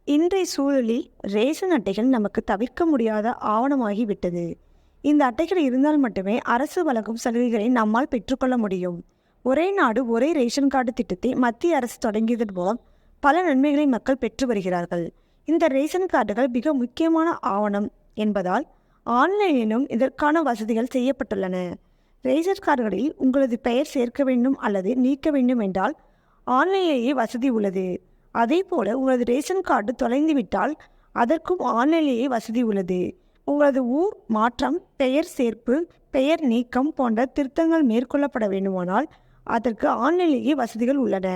இன்றைய சூழலில் ரேஷன் அட்டைகள் நமக்கு தவிர்க்க முடியாத ஆவணமாகிவிட்டது. இந்த அட்டைகள் இருந்தால் மட்டுமே அரசு வழங்கும் சலுகைகளை நம்மால் பெற்றுக்கொள்ள முடியும். ஒரே நாடு ஒரே ரேஷன் கார்டு திட்டத்தை மத்திய அரசு தொடங்கியதன் மூலம் பல நன்மைகளை மக்கள் பெற்று வருகிறார்கள். இந்த ரேஷன் கார்டுகள் மிக முக்கியமான ஆவணம் என்பதால் ஆன்லைனிலும் இதற்கான வசதிகள் செய்யப்பட்டுள்ளன. ரேஷன் கார்டுகளில் உங்களது பெயர் சேர்க்க வேண்டும் அல்லது நீக்க வேண்டும் என்றால் ஆன்லைனிலேயே வசதி உள்ளது. அதேபோல உங்களது ரேஷன் கார்டு தொலைந்துவிட்டால் அதற்கும் ஆன்லைனிலேயே வசதி உள்ளது. உங்களது ஊர் மாற்றம், பெயர் சேர்ப்பு, பெயர் நீக்கம் போன்ற திருத்தங்கள் மேற்கொள்ளப்பட வேண்டுமானால் அதற்கு ஆன்லைனிலேயே வசதிகள் உள்ளன.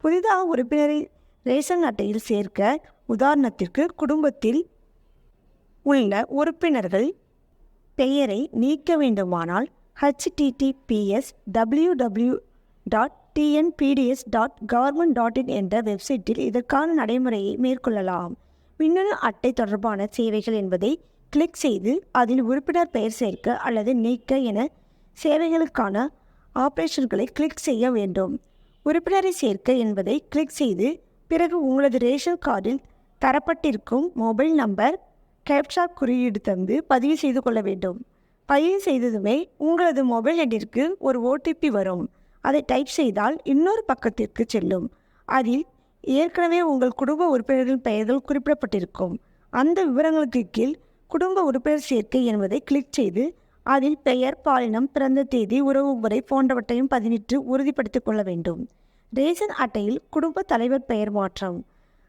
புதிதாக உறுப்பினரை ரேஷன் அட்டையில் சேர்க்க, உதாரணத்திற்கு குடும்பத்தில் உள்ள உறுப்பினர்கள் பெயரை நீக்க வேண்டுமானால் https://www.tnpds.government.in என்ற வெப்சைட்டில் இதற்கான நடைமுறையை மேற்கொள்ளலாம். மின்னணு அட்டை தொடர்பான சேவைகள் என்பதை கிளிக் செய்து அதில் உறுப்பினர் பெயர் சேர்க்க அல்லது நீக்க என சேவைகளுக்கான ஆப்ரேஷன்களை கிளிக் செய்ய வேண்டும். உறுப்பினரை சேர்க்க என்பதை கிளிக் செய்து பிறகு உங்களது ரேஷன் கார்டில் தரப்பட்டிருக்கும் மொபைல் நம்பர் கேப்சா குறியீடு தந்து பதிவு செய்து கொள்ள வேண்டும். பதிவு செய்ததுமே உங்களது மொபைல் எண்ணிற்கு ஒரு OTP வரும். அதை டைப் செய்தால் இன்னொரு பக்கத்திற்கு செல்லும். அதில் ஏற்கனவே உங்கள் குடும்ப உறுப்பினர்களின் பெயர்கள் குறிப்பிடப்பட்டிருக்கும். அந்த விவரங்களுக்கு கீழ் குடும்ப உறுப்பினர் சேர்க்கை என்பதை கிளிக் செய்து அதில் பெயர், பாலினம், பிறந்த தேதி, உறவு முறை போன்றவற்றையும் பதிவிட்டு உறுதிப்படுத்திக் கொள்ள வேண்டும். ரேஷன் அட்டையில் குடும்ப தலைவர் பெயர் மாற்றம்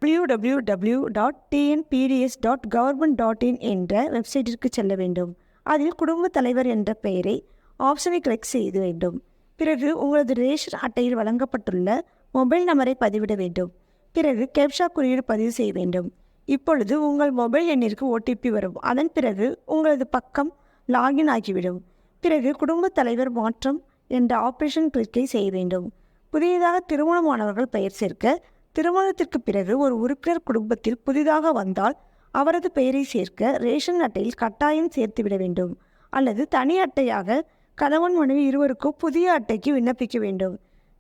www.tnpds.government.in என்ற வெப்சைட்டிற்கு செல்ல வேண்டும். அதில் குடும்ப தலைவர் என்ற பெயரை ஆப்ஷனை கிளிக் செய்ய வேண்டும். பிறகு உங்களது ரேஷன் அட்டையில் வழங்கப்பட்டுள்ள மொபைல் நம்பரை பதிவிட வேண்டும். பிறகு கேப்சா குறியீடு பதிவு செய்ய வேண்டும். இப்பொழுது உங்கள் மொபைல் எண்ணிற்கு OTP வரும். அதன் பிறகு உங்களது பக்கம் லாகின் ஆகிவிடும். பிறகு குடும்ப தலைவர் மாற்றம் என்ற ஆப்ரேஷன் கிளிக்கை செய்ய வேண்டும். புதியதாக திருமணமானவர்கள் பெயர் சேர்க்க, திருமணத்திற்கு பிறகு ஒரு உறுப்பினர் குடும்பத்தில் புதிதாக வந்தால் அவரது பெயரை சேர்க்க ரேஷன் அட்டையில் கட்டாயம் சேர்த்துவிட வேண்டும். அல்லது தனி அட்டையாக கணவன் மனைவி இருவருக்கும் புதிய அட்டைக்கு விண்ணப்பிக்க வேண்டும்.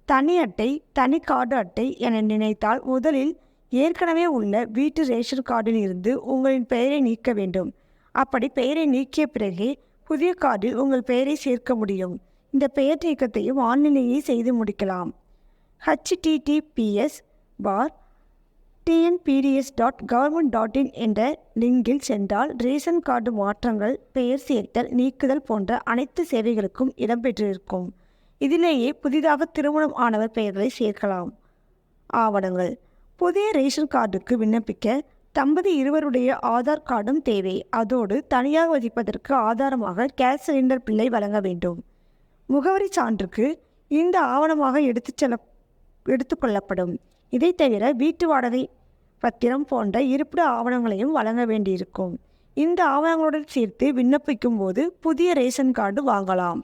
தனி அட்டை, தனி கார்டு அட்டை என நினைத்தால் முதலில் ஏற்கனவே உள்ள வீட்டு ரேஷன் கார்டில் இருந்து உங்களின் பெயரை நீக்க வேண்டும். அப்படி பெயரை நீக்கிய பிறகே புதிய கார்டில் உங்கள் பெயரை சேர்க்க முடியும். இந்த பெயர் நீக்கத்தையும் ஆன்லைனிலேயே செய்து முடிக்கலாம். https://tnpds.government.in என்ற லிங்கில் சென்றால் ரேஷன் கார்டு மாற்றங்கள், பெயர் சேர்த்தல், நீக்குதல் போன்ற அனைத்து சேவைகளுக்கும் இடம்பெற்றிருக்கும். இதிலேயே புதிதாக திருமணம் ஆனவர் பெயர்களை சேர்க்கலாம். ஆவணங்கள்: புதிய ரேஷன் கார்டுக்கு விண்ணப்பிக்க தம்பதி இருவருடைய ஆதார் கார்டும் தேவை. அதோடு தனியாக வசிப்பதற்கு ஆதாரமாக கேஸ் சிலிண்டர் பில்லை வழங்க வேண்டும். முகவரி சான்றுக்கு இந்த ஆவணமாக எடுத்துக்கொள்ளப்படும். இதை தவிர வீட்டு வாடகை பத்திரம் போன்ற இருப்பிட ஆவணங்களையும் வழங்க வேண்டியிருக்கும். இந்த ஆவணங்களுடன் சேர்த்து விண்ணப்பிக்கும் போது புதிய ரேஷன் கார்டு வாங்கலாம்.